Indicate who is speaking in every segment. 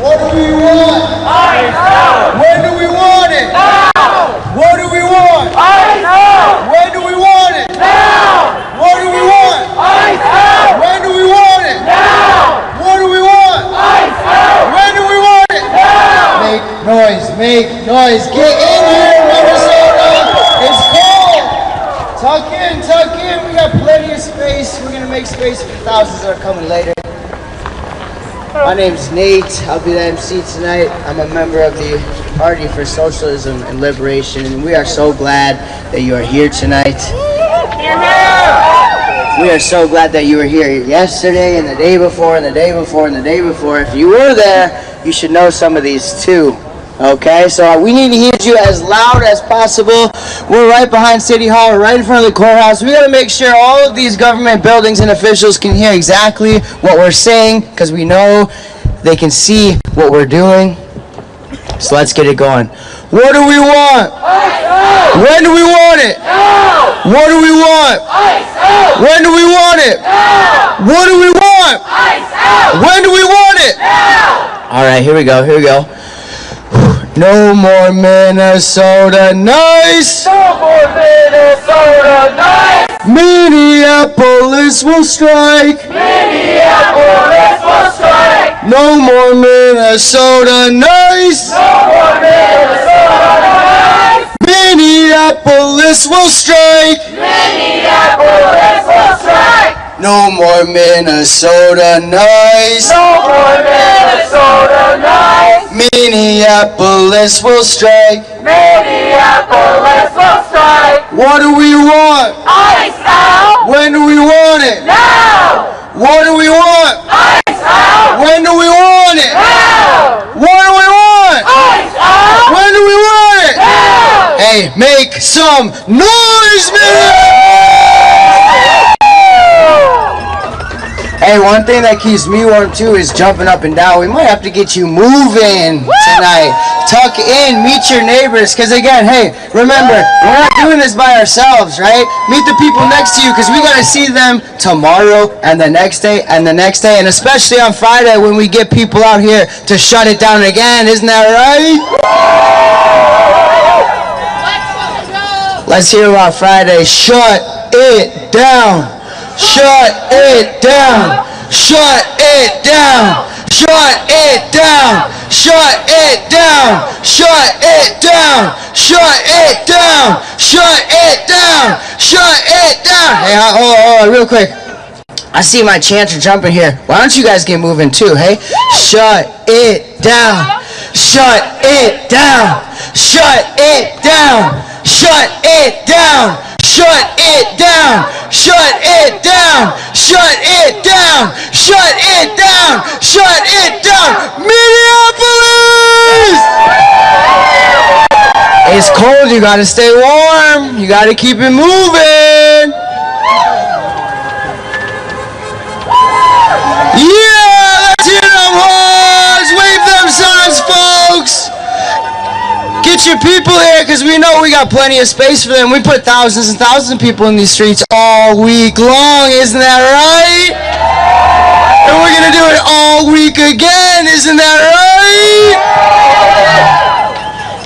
Speaker 1: What do we want? When do we want it? Now! What do we want? When do we want it? Now! What do we want? When do we want it? Now! What do we want? When do we want it? Now! Make noise, make noise. Get in here, Minnesota. It's cold. Tuck in, tuck in. We got plenty of space. We're going to make space for thousands that are coming later. My name's Nate. I'll be the MC tonight. I'm a member of the Party for Socialism and Liberation, and we are so glad that you are here tonight. We are so glad that you were here yesterday and the day before and the day before and the day before. If you were there, you should know some of these too. Okay, so we need to hear you as loud as possible. We're right behind City Hall, right in front of the courthouse. We got to make sure all of these government buildings and officials can hear exactly what we're saying, because we know they can see what we're doing. So let's get it going. What do we want? When do we want it? Now! What do we want? When do we want it? Now! What do we want? When do we want it? Now! All right, here we go, here we go. No more Minnesota nice.
Speaker 2: No more Minnesota nice.
Speaker 1: Minneapolis will strike.
Speaker 2: Minneapolis will strike.
Speaker 1: No more Minnesota nice.
Speaker 2: No more Minnesota nice.
Speaker 1: Minneapolis will strike.
Speaker 2: Minneapolis will strike.
Speaker 1: No more Minnesota nice.
Speaker 2: No more Minnesota nice.
Speaker 1: Minneapolis will strike.
Speaker 2: Minneapolis will strike.
Speaker 1: What do we want?
Speaker 2: Ice out.
Speaker 1: When do we want it?
Speaker 2: Now.
Speaker 1: What do we want?
Speaker 2: Ice out.
Speaker 1: When do we want it?
Speaker 2: Now.
Speaker 1: What do we want?
Speaker 2: Ice out.
Speaker 1: When do we want it?
Speaker 2: Now.
Speaker 1: Hey, make some noise, man! Hey, one thing that keeps me warm too is jumping up and down. We might have to get you moving tonight. Tuck in, meet your neighbors, because again, hey, remember, we're not doing this by ourselves, right? Meet the people next to you, because we got to see them tomorrow and the next day and the next day, and especially on Friday when we get people out here to shut it down again. Isn't that right? Let's hear about Friday. Shut it down. Shut it down. Shut it down. Shut it down. Shut it down. Shut it down. Shut it down. Shut it down. Shut it down. Hey, hold on, real quick. I see my chanter jumping here. Why don't you guys get moving too, hey? Shut it down. Shut it down. Shut it down. Shut it down. Shut it down. Shut it down. Shut it down. Shut it down. Shut it down. Minneapolis! It's cold. You gotta stay warm. You gotta keep it moving. Yeah, let's hear them horns. Wave them signs, folks. Get your people here, because we know we got plenty of space for them. We put thousands and thousands of people in these streets all week long, isn't that right? And we're going to do it all week again, isn't that right?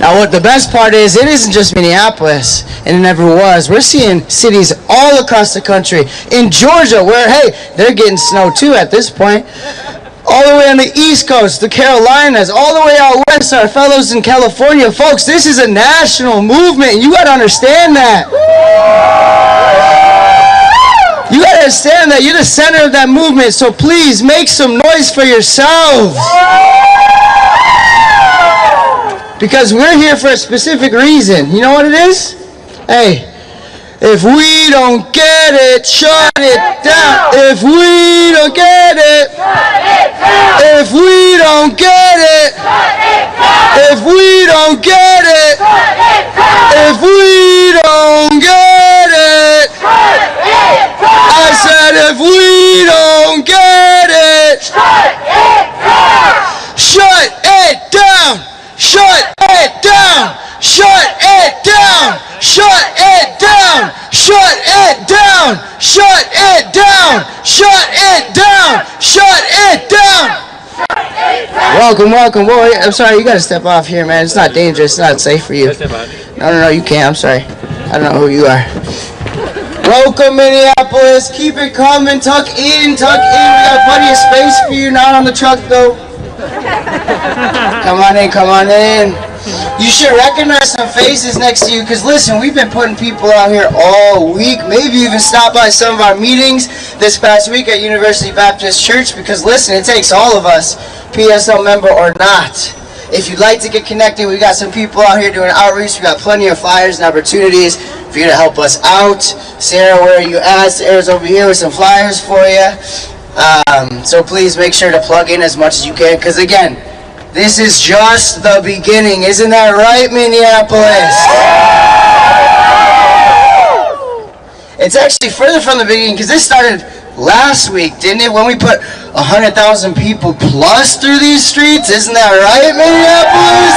Speaker 1: Now what the best part is, it isn't just Minneapolis, and it never was. We're seeing cities all across the country. In Georgia, where, hey, they're getting snow too at this point. All the way on the East Coast, the Carolinas, all the way out west, our fellows in California. Folks, this is a national movement, and you got to understand that. You got to understand that. You're the center of that movement, so please make some noise for yourselves. Because we're here for a specific reason. You know what it is? Hey. If we don't get it, shut it down. If we don't get it, shut it down. If we don't get it, shut it down. If we don't get it, shut it down. If we don't get it, shut it down. I said if we don't get it, shut it down. Shut it down. Shut it down. Shut it down. Shut it down. Shut it down. Shut it down! Shut it down! Shut it down! Welcome, welcome. Whoa, I'm sorry, you gotta step off here, man. It's not dangerous, it's not safe for you. No, you can't, I'm sorry. I don't know who you are. Welcome, Minneapolis. Keep it coming. Tuck in, tuck in. We got plenty of space for you. Not on the truck, though. Come on in, come on in. You should recognize some faces next to you, because listen, we've been putting people out here all week. Maybe even stop by some of our meetings this past week at University Baptist Church, because listen, it takes all of us, PSL member or not. If you'd like to get connected, we got some people out here doing outreach. We got plenty of flyers and opportunities for you to help us out. Sarah, where are you at? Sarah's over here with some flyers for you. So please make sure to plug in as much as you can, because again, this is just the beginning. Isn't that right, Minneapolis? It's actually further from the beginning, because this started last week, didn't it? When we put 100,000 people plus through these streets. Isn't that right, Minneapolis?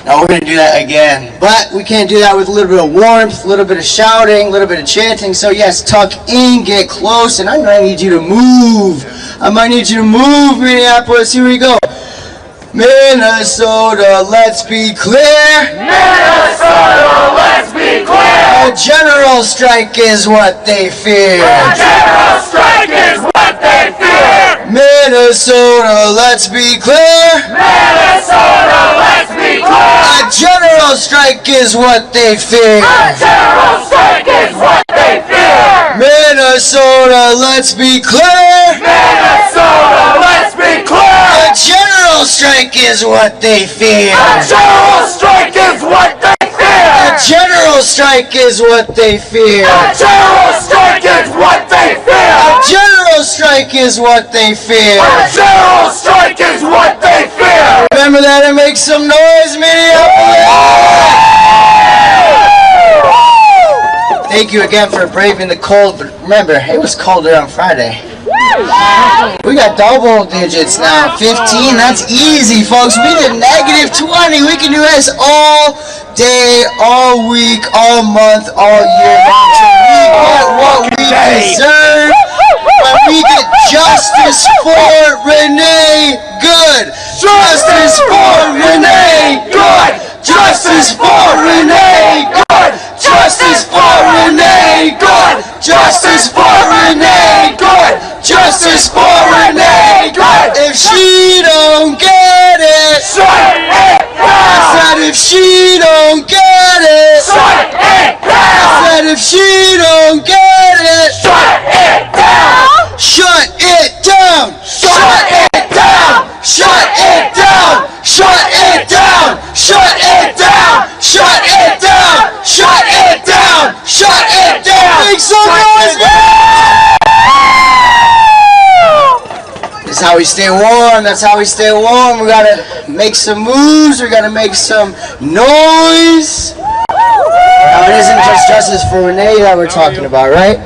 Speaker 1: Now we're going to do that again. But we can't do that with a little bit of warmth, a little bit of shouting, a little bit of chanting. So yes, tuck in, get close, and I might need you to move. I might need you to move, Minneapolis. Here we go. Minnesota, let's be clear.
Speaker 2: Minnesota, let's be clear.
Speaker 1: A general strike is what they fear.
Speaker 2: A general strike is what they fear.
Speaker 1: Minnesota, let's be clear.
Speaker 2: Minnesota, let's be clear.
Speaker 1: A general strike is what they fear.
Speaker 2: A general strike is what they fear.
Speaker 1: Minnesota, let's be clear.
Speaker 2: Minnesota, let's be clear.
Speaker 1: A general strike is what they fear.
Speaker 2: A general strike is what they fear.
Speaker 1: A general strike is what they fear.
Speaker 2: A general strike is what they fear.
Speaker 1: A general strike is what they fear.
Speaker 2: A general strike is what they fear.
Speaker 1: Remember that and make some noise, Minneapolis! Thank you again for braving the cold, but remember, it was colder on Friday. We got double digits now, 15, that's easy, folks. We did -20, we can do this all day, all week, all month, all year long. So we get what we deserve when we get justice for Renee Good. Justice for Renee Good. Justice for Renee Good. Justice for Renee Good. Justice for Renee Good. Justice for Renee Good. If she don't get it,
Speaker 2: shut it down.
Speaker 1: I said if she don't get it,
Speaker 2: Shut it down.
Speaker 1: I said if she don't get it,
Speaker 2: Shut it down.
Speaker 1: shut it down.
Speaker 2: Shut it down.
Speaker 1: Shut it down! Shut it down! Shut it down! Shut it down! Shut it down! Shut it down! Make some noise! That's how we stay warm. That's how we stay warm. We gotta make some moves. We gotta make some noise. Now it isn't just justice for Renee that we're talking about, right?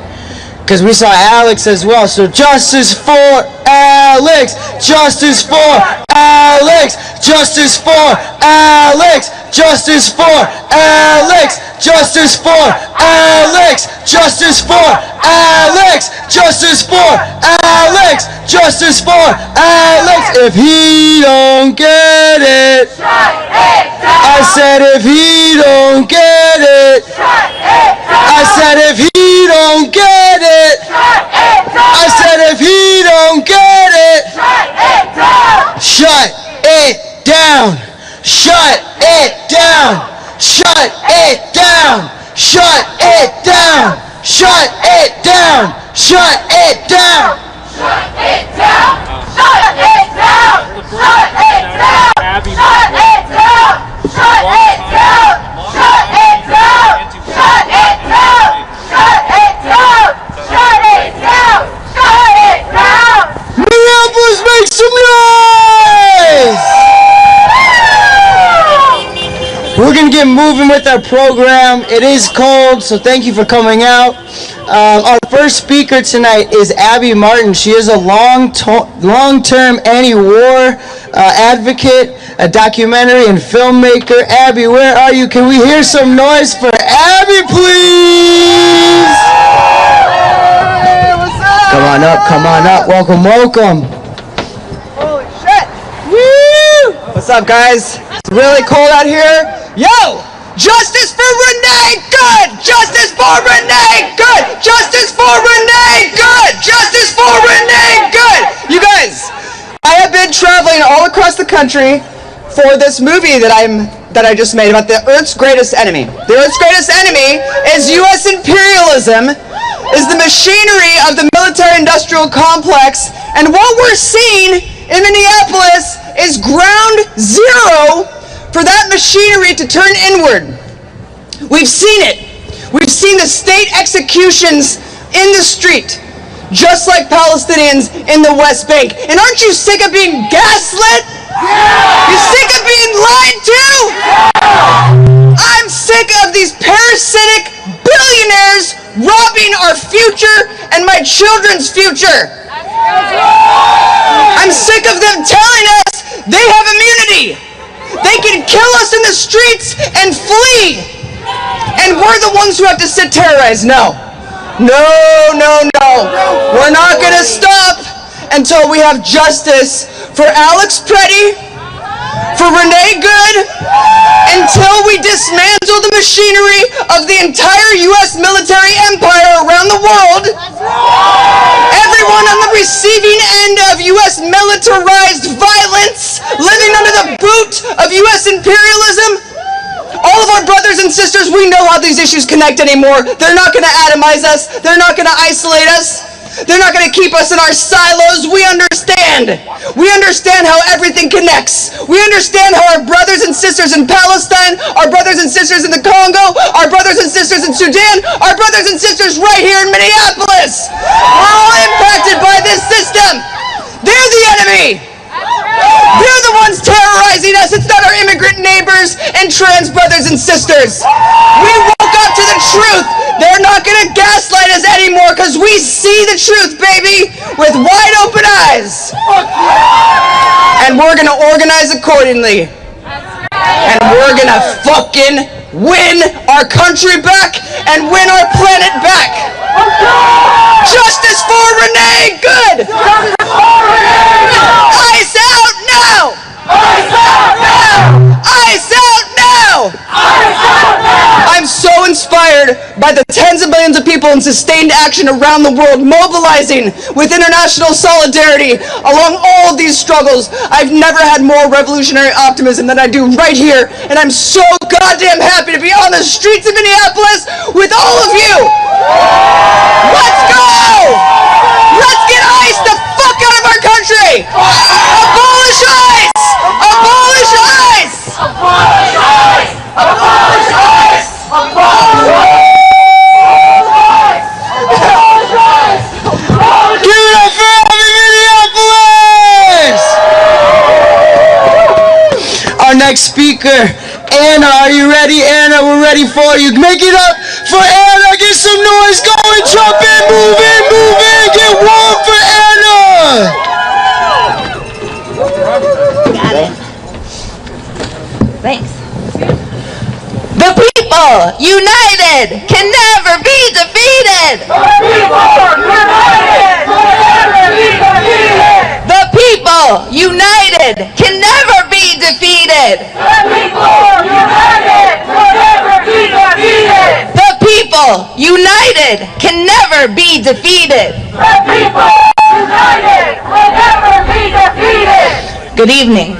Speaker 1: Because we saw Alex as well. So justice for Alex! Justice for Alex! Justice for Alex! Justice for Alex! Justice for Alex! Justice for Alex! Justice for Alex! Justice for Alex! If he don't get it,
Speaker 2: Shut it down.
Speaker 1: I said if he don't get it,
Speaker 2: Shut it down.
Speaker 1: I said if he don't get it,
Speaker 2: Shut it down.
Speaker 1: I said if he don't get it,
Speaker 2: Shut it down.
Speaker 1: shut it down! Shut it down! Shut it down! Shut it down! Shut it down! Shut it down!
Speaker 2: Shut it down. Shut it down. Shut it down. Shut it down. Shut it down. Shut it down. Shut it down. Shut it down. Shut it down.
Speaker 1: Minneapolis, make some noise! We're gonna get moving with our program. It is cold, so thank you for coming out. Our first speaker tonight is Abby Martin. She is a long-term anti-war advocate. a documentary and filmmaker. Abby, where are you? Can we hear some noise for Abby, please?
Speaker 3: Hey, what's up?
Speaker 1: Come on up, come on up. Welcome, welcome.
Speaker 3: Holy shit! Woo! What's up, guys? It's really cold out here. Yo! Justice for Renee! Good! Justice for Renee! Good! Justice for Renee! Good! Justice for Renee! Good! You guys, I have been traveling all across the country for this movie that I just made about the Earth's greatest enemy. The Earth's greatest enemy is U.S. imperialism, is the machinery of the military-industrial complex, and what we're seeing in Minneapolis is ground zero for that machinery to turn inward. We've seen it. We've seen the state executions in the street, just like Palestinians in the West Bank. And aren't you sick of being gaslit? Yeah! You sick of being lied to? Yeah! I'm sick of these parasitic billionaires robbing our future and my children's future. I'm sick of them telling us they have immunity. They can kill us in the streets and flee. And we're the ones who have to sit terrorized. No. No, no, no. We're not going to stop until we have justice for Alex Preddy, for Renee Good, until we dismantle the machinery of the entire U.S. military empire around the world. Everyone on the receiving end of U.S. militarized violence, living under the boot of U.S. imperialism. All of our brothers and sisters, we know how these issues connect anymore. They're not going to atomize us. They're not going to isolate us. They're not going to keep us in our silos. We understand. We understand how everything connects. We understand how our brothers and sisters in Palestine, our brothers and sisters in the Congo, our brothers and sisters in Sudan, our brothers and sisters right here in Minneapolis. We're all impacted by this system. They're the enemy. They're the ones terrorizing us. It's not our immigrant neighbors and trans brothers and sisters. We woke up to the truth. They're not going to gaslight us anymore because we see the truth, baby, with wide open eyes. And we're going to organize accordingly. And we're going to fucking win our country back and win our planet back. Justice for Renee Good. Justice for Renee Good. Ice out now. Ice out now. Ice out now. Ice out now. I'm so inspired by the tens of millions of people in sustained action around the world mobilizing with international solidarity along all of these struggles. I've never had more revolutionary optimism than I do right here, and I'm so goddamn happy to be on the streets of Minneapolis with all of you. Let's go! Let's get ICE the fuck out of our country! Abolish ICE! Abolish ICE! Abolish ICE! Abolish ICE! Abolish ICE!
Speaker 1: Give it up for Minneapolis! Our next speaker, Anna, are you ready? Anna, we're ready for you. Make it up for Anna. Get some noise going. Jump in, move in, move in. Get warm for Anna.
Speaker 4: Got it. Thanks. The people united can never be defeated. The people united can never be defeated. The people united can never be defeated. The people united can never be defeated. The people united can never be defeated. The people united will never be defeated. Good evening.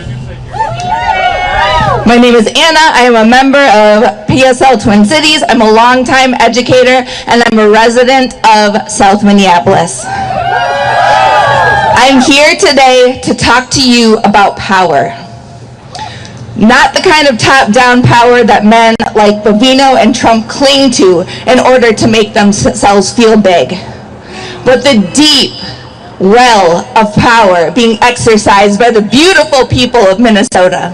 Speaker 4: My name is Anna. I am a member of PSL Twin Cities. I'm a longtime educator, and I'm a resident of South Minneapolis. I'm here today to talk to you about power. Not the kind of top-down power that men like Bovino and Trump cling to in order to make themselves feel big, but the deep well of power being exercised by the beautiful people of Minnesota.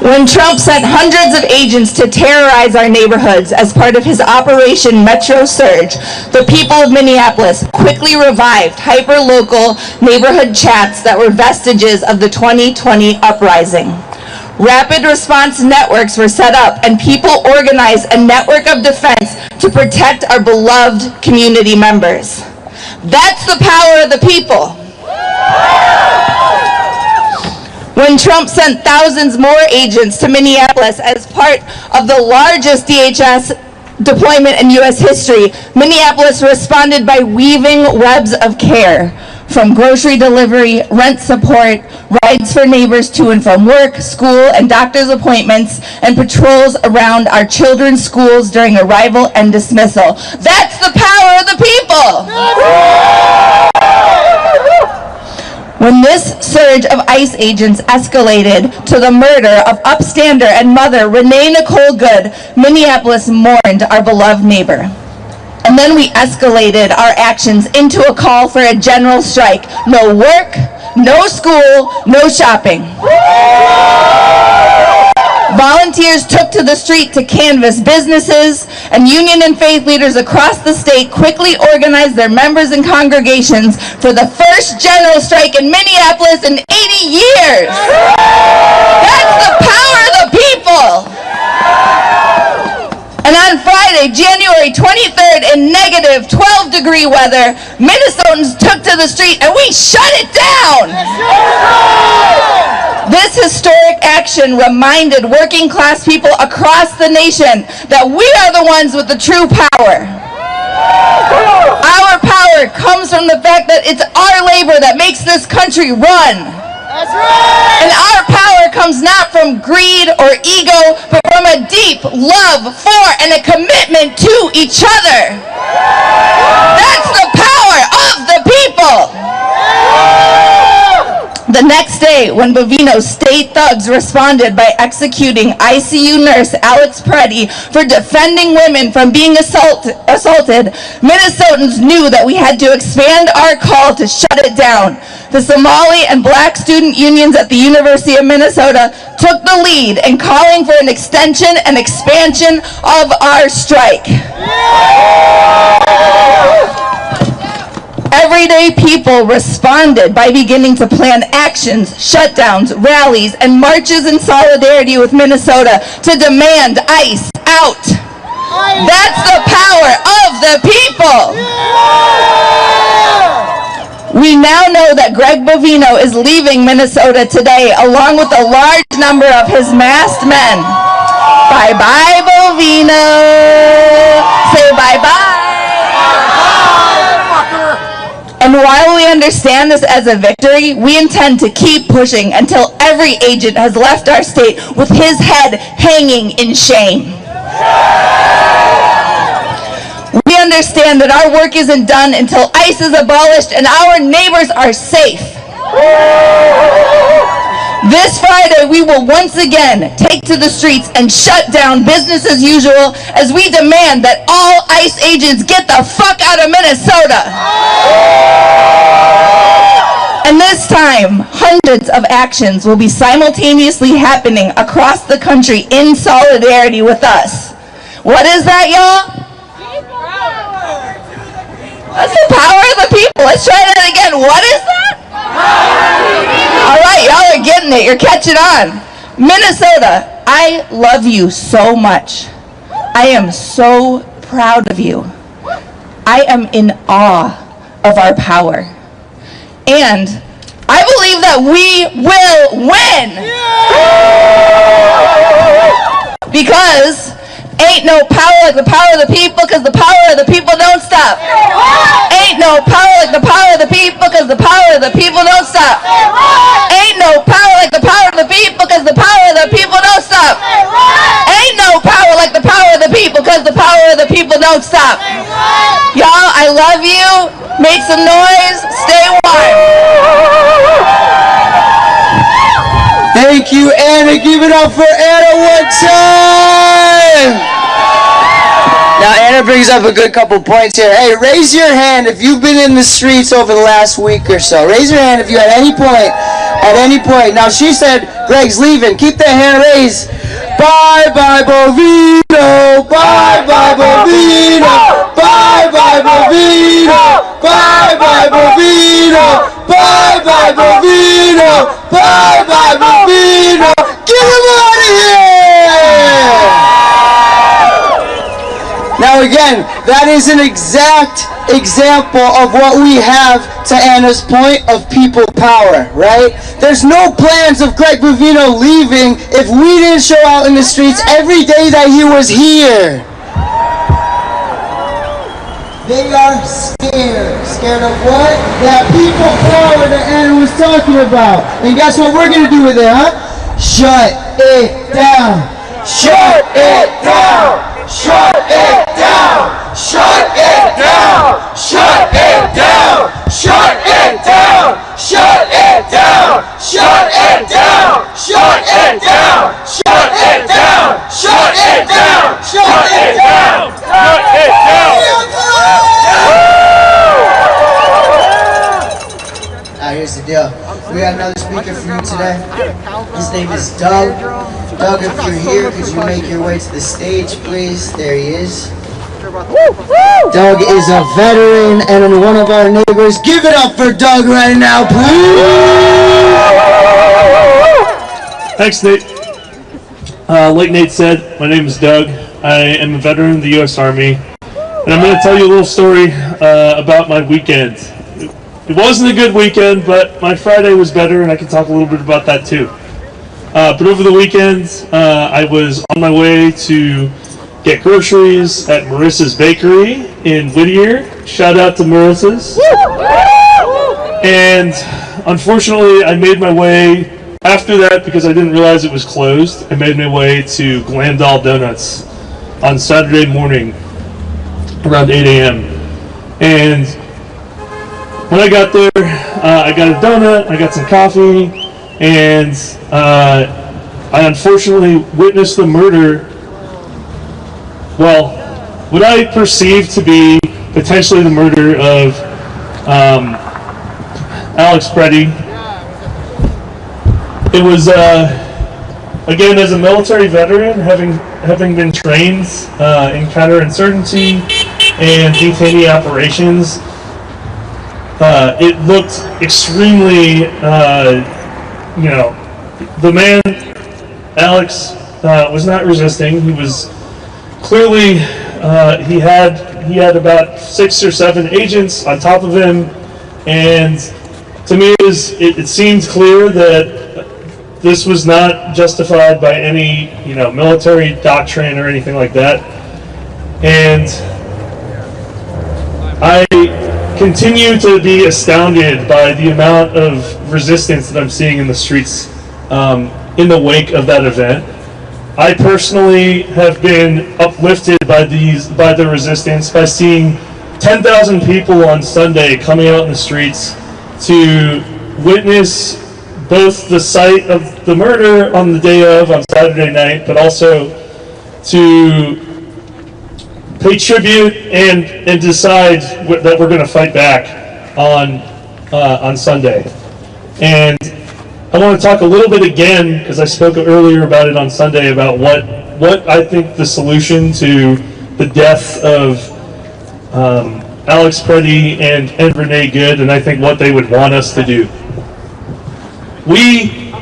Speaker 4: When Trump sent hundreds of agents to terrorize our neighborhoods as part of his Operation Metro Surge, the people of Minneapolis quickly revived hyper-local neighborhood chats that were vestiges of the 2020 uprising. Rapid response networks were set up and people organized a network of defense to protect our beloved community members. That's the power of the people. When Trump sent thousands more agents to Minneapolis as part of the largest DHS deployment in U.S. history, Minneapolis responded by weaving webs of care, from grocery delivery, rent support, rides for neighbors to and from work, school, and doctor's appointments, and patrols around our children's schools during arrival and dismissal. That's the power of the people! When this surge of ICE agents escalated to the murder of upstander and mother Renee Nicole Good, Minneapolis mourned our beloved neighbor. And then we escalated our actions into a call for a general strike. No work, no school, no shopping. Volunteers took to the street to canvass businesses, and union and faith leaders across the state quickly organized their members and congregations for the first general strike in Minneapolis in 80 years. That's the power of the people. And on Friday, January 23rd, in negative 12-degree weather, Minnesotans took to the street and we shut it down. This historic action reminded working class people across the nation that we are the ones with the true power. Our power comes from the fact that it's our labor that makes this country run. That's right. And our power comes not from greed or ego, but from a deep love for and a commitment to each other. That's the power of the people. The next day, when Bovino's state thugs responded by executing ICU nurse Alex Preddy for defending women from being assaulted, Minnesotans knew that we had to expand our call to shut it down. The Somali and Black student unions at the University of Minnesota took the lead in calling for an extension and expansion of our strike. Everyday people responded by beginning to plan actions, shutdowns, rallies, and marches in solidarity with Minnesota to demand ICE out. That's the power of the people. We now know that Greg Bovino is leaving Minnesota today, along with a large number of his masked men. Bye-bye, Bovino. Say bye-bye. And while we understand this as a victory, we intend to keep pushing until every agent has left our state with his head hanging in shame. We understand that our work isn't done until ICE is abolished and our neighbors are safe. This Friday, we will once again take to the streets and shut down business as usual as we demand that all ICE agents get the fuck out of Minnesota. And this time, hundreds of actions will be simultaneously happening across the country in solidarity with us. What is that, y'all? That's the power of the people. Let's try that again. What is that? All right, y'all are getting it. You're catching on. Minnesota, I love you so much. I am so proud of you. I am in awe of our power. And I believe that we will win. Because ain't no power like the power of the people, because the power of the people don't stop. Ain't no power like the power of the people, because the power of the people don't stop. Ain't no power like the power of the people, because the power of the people don't stop. Ain't no power like the power of the people, because the power of the people don't stop. Y'all, I love you. Make some noise. Stay warm.
Speaker 1: Thank you, Anna. Give it up for Anna one time. Now, Anna brings up a good couple points here. Hey, raise your hand if you've been in the streets over the last week or so. Raise your hand if you at any point at any point. Now she said Greg's leaving. Keep that hand raised. Bye bye Bovino. Bye bye Bovino. Bye bye Bovino. Bye bye Bovino. Bye bye Bovino. Bye bye Bovino. Get him out of here! Now again, that is an exact example of what we have, to Anna's point, of people power, right? There's no plans of Greg Bovino leaving if we didn't show out in the streets every day that he was here. They are scared. Scared of what? That people power that Anna was talking about. And guess what we're going to do with it, huh? Shut it down. Shut it down. Shut it down. Shut it down. Shut it down. Shut it down. Shut it down. Shut it down. Shut it down. Shut it down. Shut it down. Shut it down. Shut it down. Here's the deal. We got another speaker for you today. His name is Doug. Doug, if you're here, could you make your way to the stage, please? There he is. Doug is a veteran and one of our neighbors. Give it up for Doug right now, please!
Speaker 5: Thanks, Nate. Like Nate said, my name is Doug. I am a veteran of the U.S. Army, and I'm going to tell you a little story about my weekend. It wasn't a good weekend, but my Friday was better, and I can talk a little bit about that too. But over the weekend, I was on my way to get groceries at Marissa's Bakery in Whittier. Shout out to Marissa's. And unfortunately, I made my way after that, because I didn't realize it was closed. I made my way to Glandal Donuts on Saturday morning around 8 a.m. And when I got there, I got a donut, I got some coffee, and I unfortunately witnessed the murder, well, what I perceive to be potentially the murder of Alex Preddy. It was, again, as a military veteran, having been trained in counterinsurgency and detainee operations, it looked extremely, the man, Alex, was not resisting. He was clearly, he had about 6 or 7 agents on top of him, and to me it seemed clear that this was not justified by any, military doctrine or anything like that. And I continue to be astounded by the amount of resistance that I'm seeing in the streets in the wake of that event. I personally have been uplifted by the resistance, by seeing 10,000 people on Sunday coming out in the streets to witness both the sight of the murder on the day of, on Saturday night, but also to pay tribute and decide that we're going to fight back on Sunday. And I want to talk a little bit again, because I spoke earlier about it on Sunday, about what I think the solution to the death of Alex Preddy and Renee Good, and I think what they would want us to do. We,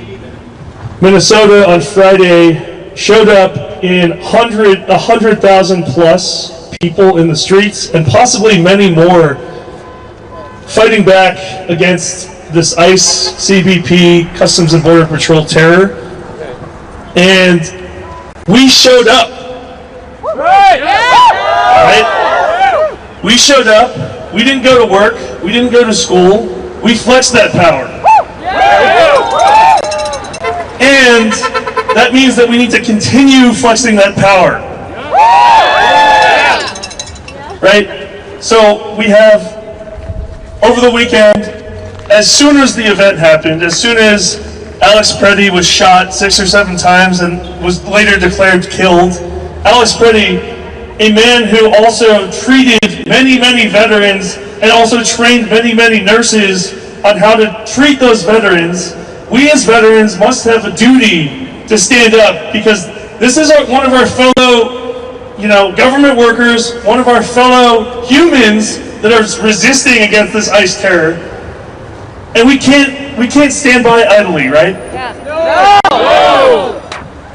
Speaker 5: Minnesota, on Friday, showed up in 100,000 plus people in the streets, and possibly many more, fighting back against this ICE, CBP, Customs and Border Patrol terror. And we showed up. Right? We showed up. We didn't go to work. We didn't go to school. We flexed that power. And that means that we need to continue flexing that power. Right? So we have, over the weekend, as soon as the event happened, as soon as Alex Preddy was shot 6 or 7 times and was later declared killed, Alex Preddy, a man who also treated many, many veterans and also trained many, many nurses on how to treat those veterans, we as veterans must have a duty to stand up, because this is one of our fellow, government workers, one of our fellow humans that are resisting against this ICE terror, and we can't stand by idly, right? Yeah. No!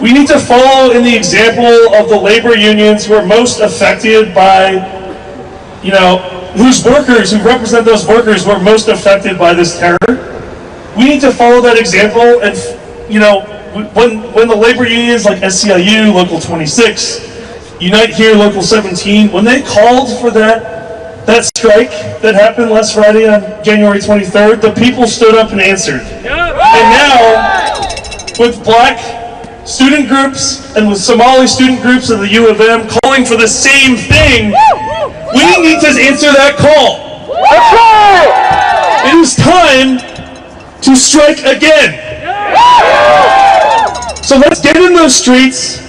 Speaker 5: We need to follow in the example of the labor unions who are most affected by, who represent those workers who are most affected by this terror. We need to follow that example, and when the labor unions like SCIU, Local 26, Unite Here, Local 17, when they called for that strike that happened last Friday on January 23rd, the people stood up and answered. And now, with black student groups and with Somali student groups of the U of M calling for the same thing, we need to answer that call. It is time to strike again. So let's get in those streets,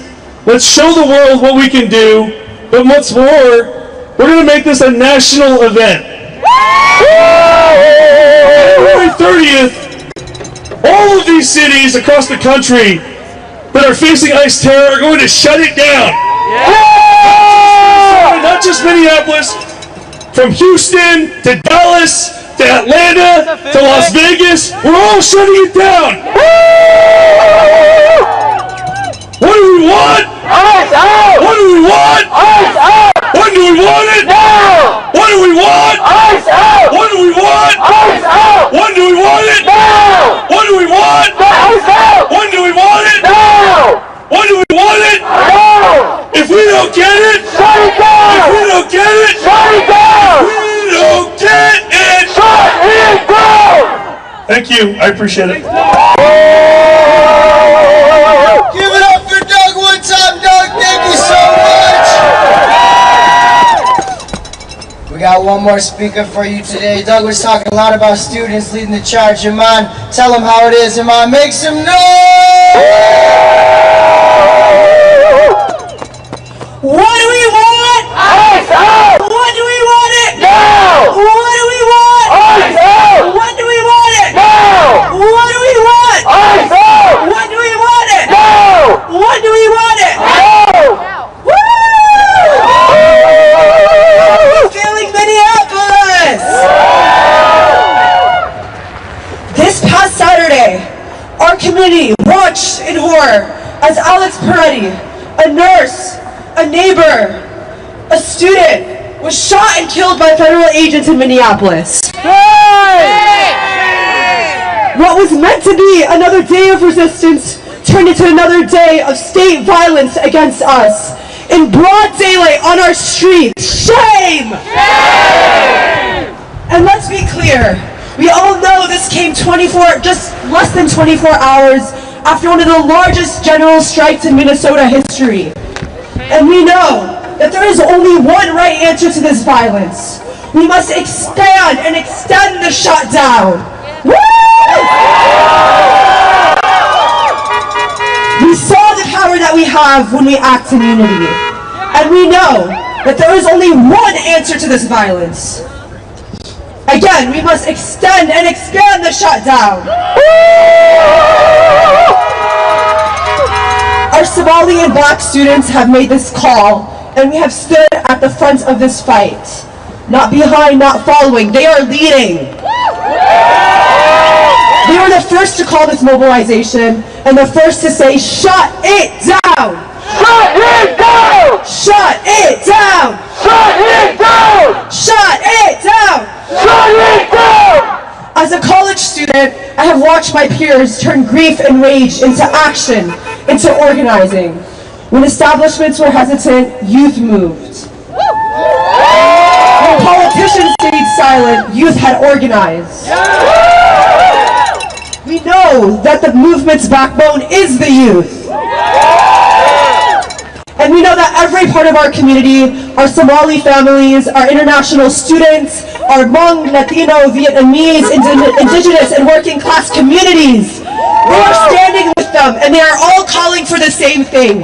Speaker 5: let's show the world what we can do, but what's more, we're going to make this a national event. January 30th, all of these cities across the country that are facing ICE terror are going to shut it down. Not just Minneapolis, from Houston to Dallas to Atlanta to Las Vegas, we're all shutting it down. What do we want? ICE out! What do we want? ICE out! When do we want it? Now! What do we want? ICE out! What do we want? ICE out! When do we want it? Now! What do we want? ICE out! When do we want it? Now! When do we want it? Now! If we don't get it, shut it down! If we don't get it, shut it down! If we don't get it, shut it down! Thank you. I appreciate it.
Speaker 1: Give it up for Doug one time, Doug. Thank you so much. We got one more speaker for you today. Doug was talking a lot about students leading the charge. Iman, tell them how it is. Iman, make some noise.
Speaker 3: What do we want?
Speaker 1: ICE out!
Speaker 3: When do we want it?
Speaker 1: Now!
Speaker 3: What do we want?
Speaker 1: ICE out!
Speaker 3: When do we want it?
Speaker 1: Now!
Speaker 3: What do we want?
Speaker 1: ICE out!
Speaker 3: When do we want it?
Speaker 1: Now!
Speaker 3: When do we want it?
Speaker 1: Now!
Speaker 3: Woo! Feeling Minneapolis! This past Saturday, our community watched in horror as Alex Peretti, a nurse, a neighbor, a student, was shot and killed by federal agents in Minneapolis. What was meant to be another day of resistance turned into another day of state violence against us. In broad daylight on our streets. Shame! Shame! And let's be clear, we all know this came just less than 24 hours after one of the largest general strikes in Minnesota history. And we know that there is only one right answer to this violence. We must expand and extend the shutdown. Woo! We saw the power that we have when we act in unity. And we know that there is only one answer to this violence. Again, we must extend and expand the shutdown. Our Somali and Black students have made this call, and we have stood at the front of this fight. Not behind, not following. They are leading. They were the first to call this mobilization, and the first to say, shut it down! Shut it down! Shut it down! Shut it down! Shut it down! Shut it down! As a college student, I have watched my peers turn grief and rage into action, into organizing. When establishments were hesitant, youth moved. When politicians stayed silent, youth had organized. We know that the movement's backbone is the youth. And we know that every part of our community, our Somali families, our international students, our Hmong, Latino, Vietnamese, indigenous, and working class communities, they are standing with them, and they are all calling for the same thing.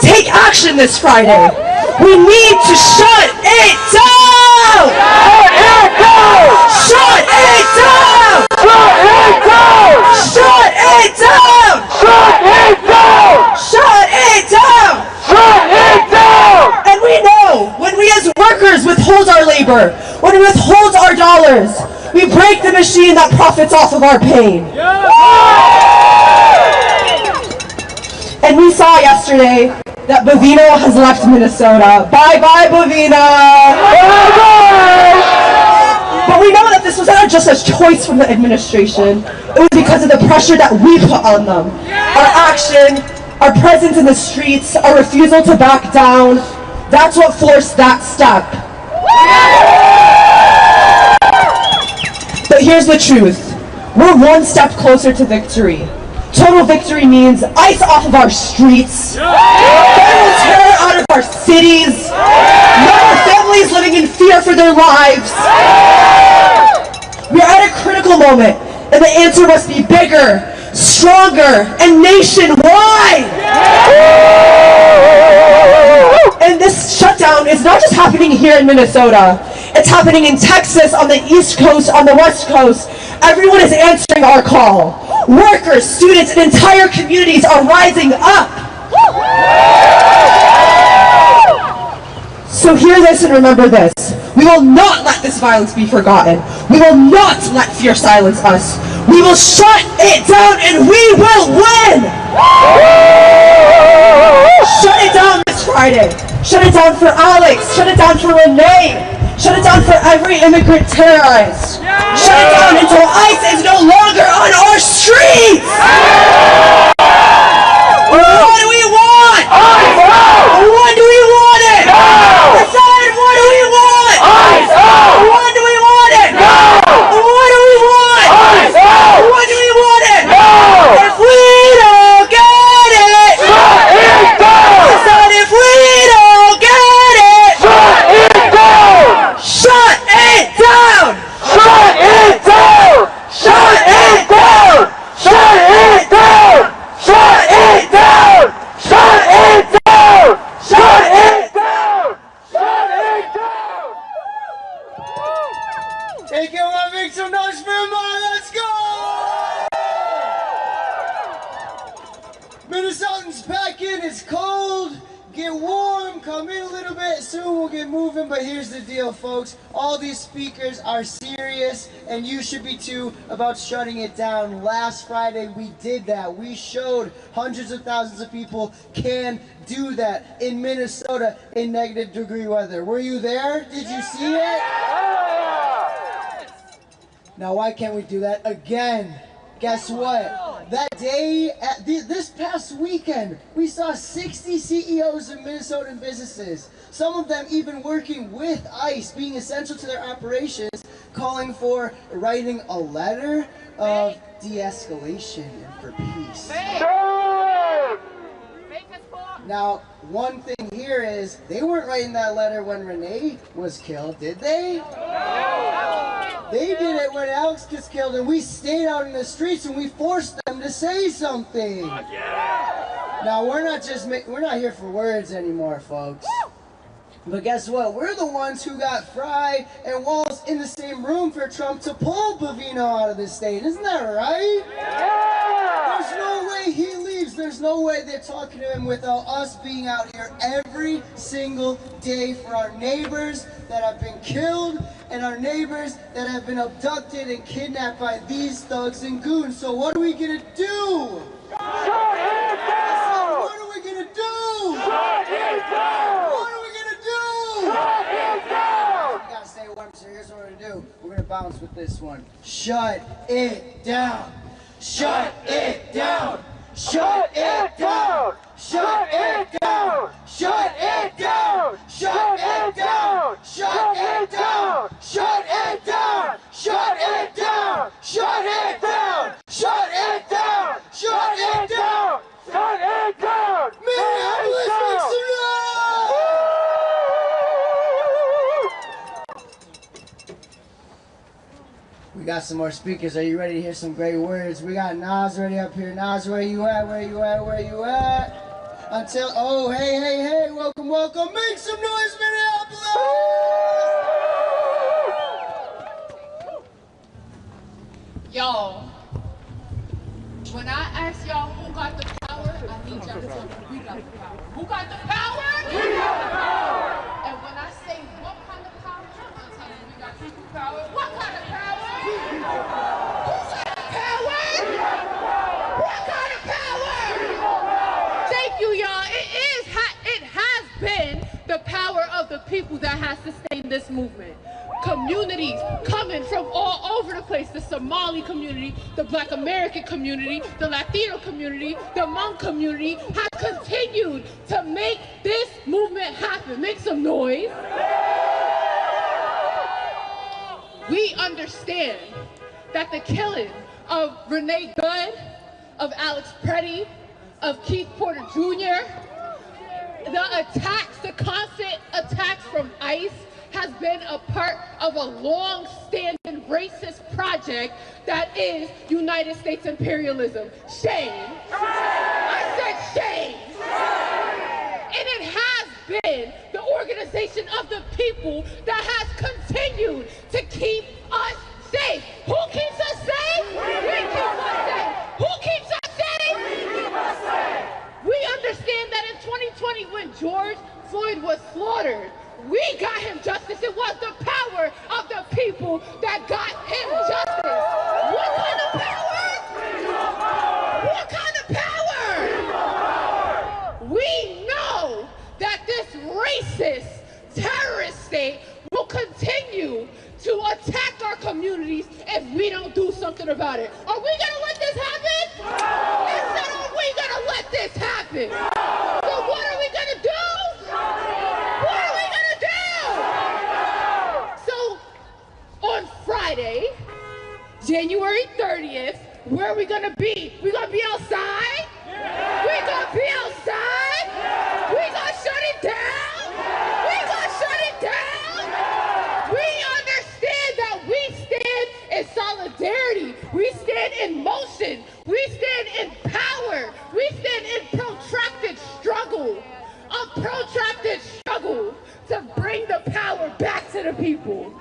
Speaker 3: Take action this Friday. We need to shut it down! Shut it down! Shut it down! Shut it down! Shut it labor, when we withhold our dollars, we break the machine that profits off of our pain. And we saw yesterday that Bovino has left Minnesota. Bye-bye, Bovino! But we know that this was not just a choice from the administration. It was because of the pressure that we put on them. Our action, our presence in the streets, our refusal to back down, that's what forced that step. But here's the truth. We're one step closer to victory. Total victory means ICE off of our streets, federal terror out of our cities, not our families living in fear for their lives. We are at a critical moment, and the answer must be bigger, stronger, and nationwide. And this shutdown is not just happening here in Minnesota. It's happening in Texas, on the East Coast, on the West Coast. Everyone is answering our call. Workers, students, and entire communities are rising up. So hear this and remember this. We will not let this violence be forgotten. We will not let fear silence us. We will shut it down and we will win! Shut it down this Friday. Shut it down for Alex. Shut it down for Renee. Shut it down for every immigrant terrorized. Shut it down until ICE is no longer on our streets! What do we want? When do we want it? I said, what do we want? When do we want it? What do we want? When do we want it? If we don't get it, I said, if we don't get it, shut it down! Shut it down! Shut it down! Shut it down! Shut it down! Shut it down! Shut it down! Shut it down! Hey, can we make some noise for him? Let's go! Minnesotans back in. It's cold. Get warm, come in a little bit, soon we'll get moving, but here's the deal, folks. All these speakers are serious, and you should be too, about shutting it down. Last Friday, we did that. We showed hundreds of thousands of people can do that in Minnesota in negative degree weather. Were you there? Did you see it? Now, why can't we do that again? Guess what? That day, this past weekend, we saw 60 CEOs of Minnesotan businesses, some of them even working with ICE, being essential to their operations, calling for writing a letter of de-escalation and for peace. Now, one thing here is, they weren't writing that letter when Renee was killed, did they? They did it when Alex gets killed, and we stayed out in the streets and we forced them to say something. Now, we're not here for words anymore, folks. But guess what? We're the ones who got Fry and Walz in the same room for Trump to pull Bovino out of the state. Isn't that right? There's no way he leaves. There's no way they're talking to him without us being out here every single day for our neighbors that have been killed and our neighbors that have been abducted and kidnapped by these thugs and goons. So what are we gonna do? Shut it down! What are we gonna do? Shut it down! What are we gonna do? Shut it down! We gotta stay warm, so here's what we're gonna do. We're gonna bounce with this one. Shut it down! Shut it down! Shut it down! Shut it down! Shut it down! Shut it down! Shut it down! Shut it down! Shut it down! Shut it down! Shut it down! Shut it down! Shut it down! Minneapolis, make some noise! We got some more speakers. Are you ready to hear some great words? We got Nas ready up here. Nas, where you at? Where you at? Where you at? Until, oh, hey, hey, hey, welcome, welcome. Make some noise, Minneapolis!
Speaker 6: Y'all, when I ask y'all who got the power, I need y'all to tell me we got the power. Who got the power? We got the power! And when I say what kind of power, y'all gonna power. What kind of power? Who's got the power? What kind of power? Thank you, y'all. It has been the power of the people that has sustained this movement. Communities coming from all over the place, the Somali community, the Black American community, the Latino community, the Hmong community, have continued to make this movement happen. Make some noise. We understand that the killing of Renee Gunn, of Alex Preddy, of Keith Porter Jr., the attacks, the constant attacks from ICE has been a part of a long-standing racist project that is United States imperialism. Shame. I said shame. And it has been the organization of the people that has continued to keep us safe. Who keeps us safe? We keep us safe. Who keeps us safe? We keep us safe. We understand that in 2020 when George Floyd was slaughtered, we got him justice. It was the power of the people that got him justice. What kind of power? What kind of power? We know that this racist terrorist state will continue to attack our communities if we don't do something about it. Are we gonna let this happen? I said, are we gonna let this happen? So what are we gonna do? What are we gonna do? So on Friday, January 30th, where are we gonna be? We gonna be outside? We gonna be outside? We gonna shut it down? We gonna shut it down? We understand that we stand in solidarity. We stand in motion. We stand in power. We stand in protracted struggle. A protracted struggle to bring the power back to the people.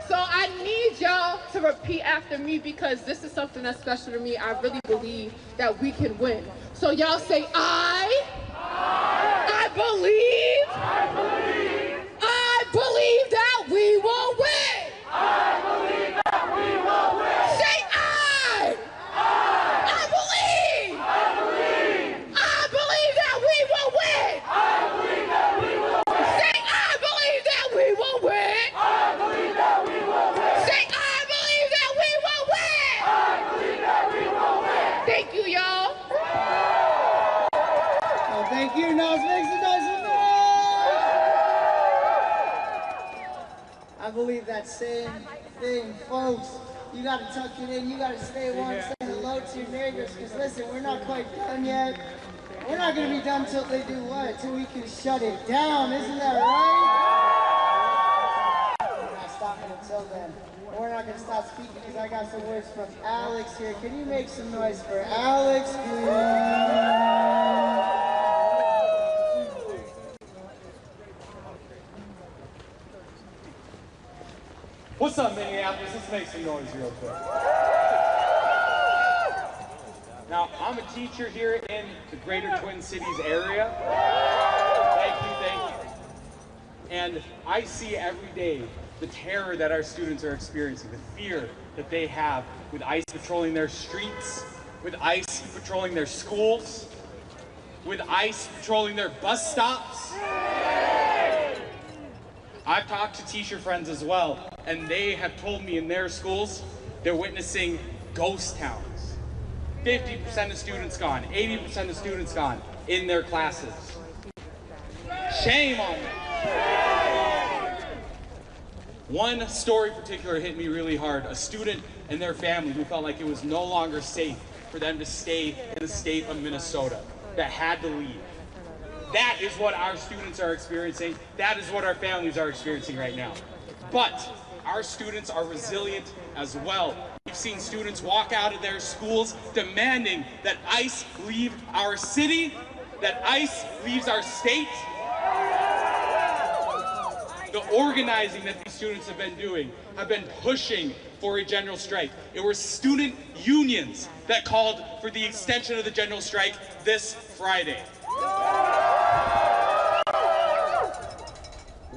Speaker 6: So I need y'all to repeat after me because this is something that's special to me. I really believe that we can win. So y'all say, I believe that we will win. I believe that we will win. Say I believe. I believe that we will win. I believe that we will win. Say I believe that we will win. I believe that we will win. Say I believe that we will win. I believe that we will win. Thank you, y'all.
Speaker 1: Oh, thank you. Now let's make some noise for them. I believe that same thing, folks. You gotta tuck it in, you gotta stay warm, say hello to your neighbors, because listen, we're not quite done yet. We're not gonna be done till they do what? Till we can shut it down, isn't that right? We're not stopping until then. We're not gonna stop speaking because I got some words from Alex here. Can you make some noise for Alex, please?
Speaker 7: What's up, Minneapolis? Let's make some noise real quick. Now, I'm a teacher here in the greater Twin Cities area. Thank you. And I see every day the terror that our students are experiencing, the fear that they have with ICE patrolling their streets, with ICE patrolling their schools, with ICE patrolling their bus stops. I've talked to teacher friends as well, and they have told me in their schools, they're witnessing ghost towns. 50% of students gone, 80% of students gone in their classes. Shame on them. One story in particular hit me really hard. A student and their family who felt like it was no longer safe for them to stay in the state of Minnesota, that had to leave. That is what our students are experiencing. That is what our families are experiencing right now. But our students are resilient as well. We've seen students walk out of their schools demanding that ICE leave our city, that ICE leaves our state. The organizing that these students have been doing, have been pushing for a general strike. It were student unions that called for the extension of the general strike this Friday.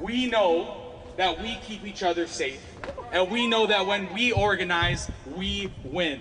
Speaker 7: We know that we keep each other safe, and we know that when we organize, we win.